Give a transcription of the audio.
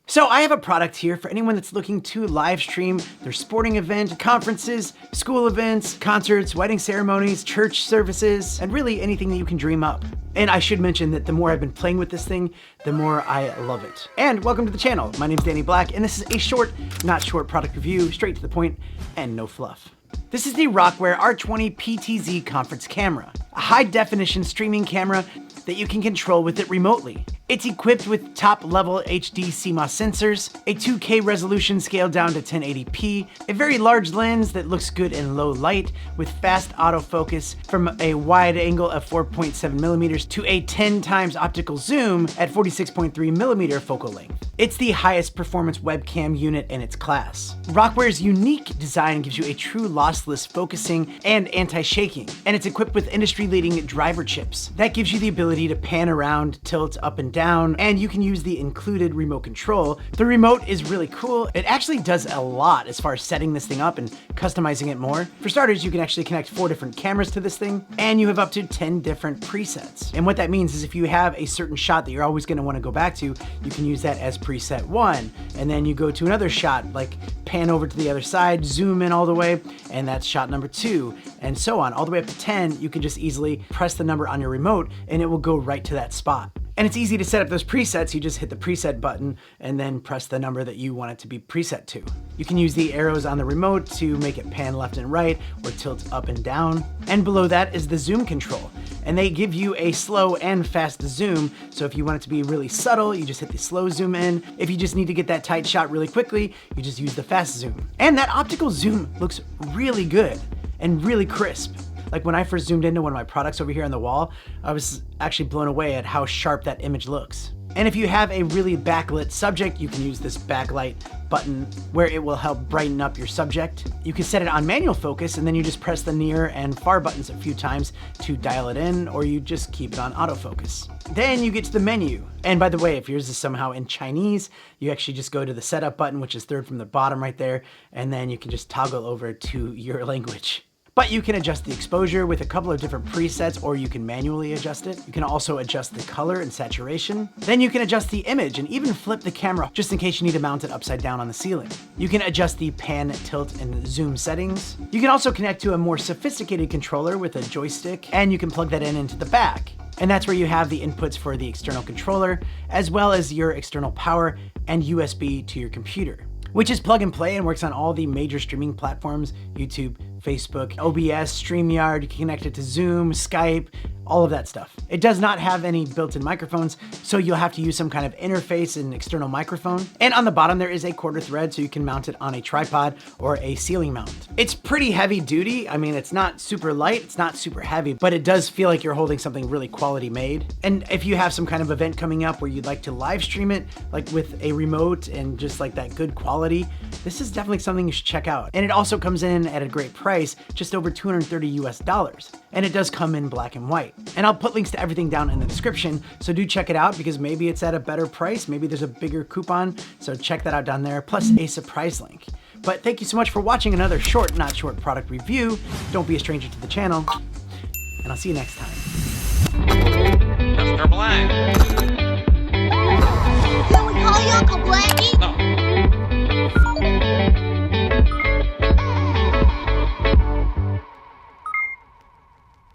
So I have a product here for anyone that's looking to live stream their sporting event, conferences, school events, concerts, wedding ceremonies, church services, and really anything that you can dream up. And I should mention that the more I've been playing with this thing, the more I love it. And welcome to the channel. My name's Danny Black, and this is a short, not short product review, straight to the point, and no fluff. This is the Rocware Rc20 PTZ conference camera, a high-definition streaming camera that you can control with it remotely. It's equipped with top-level HD CMOS sensors, a 2K resolution scaled down to 1080p, a very large lens that looks good in low light with fast autofocus from a wide angle of 4.7mm to a 10 times optical zoom at 46.3mm focal length. It's the highest performance webcam unit in its class. Rockware's unique design gives you a true lossless focusing and anti-shaking, and it's equipped with industry-leading driver chips. That gives you the ability to pan around, tilt up and down, and you can use the included remote control. The remote is really cool. It actually does a lot as far as setting this thing up and customizing it more. For starters, you can actually connect 4 different cameras to this thing, and you have up to 10 different presets. And what that means is if you have a certain shot that you're always going to want to go back to, you can use that as preset 1, and then you go to another shot, like pan over to the other side, zoom in all the way, and that's shot number 2, and so on. All the way up to 10, you can just easily press the number on your remote, and it will go right to that spot. And it's easy to set up those presets. You just hit the preset button and then press the number that you want it to be preset to. You can use the arrows on the remote to make it pan left and right or tilt up and down. And below that is the zoom control. And they give you a slow and fast zoom. So if you want it to be really subtle, you just hit the slow zoom in. If you just need to get that tight shot really quickly, you just use the fast zoom. And that optical zoom looks really good and really crisp. Like when I first zoomed into one of my products over here on the wall, I was actually blown away at how sharp that image looks. And if you have a really backlit subject, you can use this backlight button where it will help brighten up your subject. You can set it on manual focus, and then you just press the near and far buttons a few times to dial it in, or you just keep it on autofocus. Then you get to the menu. And by the way, if yours is somehow in Chinese, you actually just go to the setup button, which is third from the bottom right there, and then you can just toggle over to your language. But you can adjust the exposure with a couple of different presets, or you can manually adjust it. You can also adjust the color and saturation. Then you can adjust the image and even flip the camera just in case you need to mount it upside down on the ceiling. You can adjust the pan, tilt, and zoom settings. You can also connect to a more sophisticated controller with a joystick, and you can plug that in into the back. And that's where you have the inputs for the external controller, as well as your external power and USB to your computer, which is plug and play and works on all the major streaming platforms: YouTube, Facebook, OBS, StreamYard. You can connect it to Zoom, Skype, all of that stuff. It does not have any built-in microphones, so you'll have to use some kind of interface and external microphone. And on the bottom, there is a quarter thread, so you can mount it on a tripod or a ceiling mount. It's pretty heavy duty. I mean, it's not super light, it's not super heavy, but it does feel like you're holding something really quality made. And if you have some kind of event coming up where you'd like to live stream it, like with a remote and just like that good quality, this is definitely something you should check out. And it also comes in at a great price, just over $230 US. And it does come in black and white. And I'll put links to everything down in the description, so do check it out because maybe it's at a better price, maybe there's a bigger coupon, so check that out down there, plus a surprise link. But thank you so much for watching another short, not short product review. Don't be a stranger to the channel, and I'll see you next time. Mr. Black. Can we call you Uncle Blackie?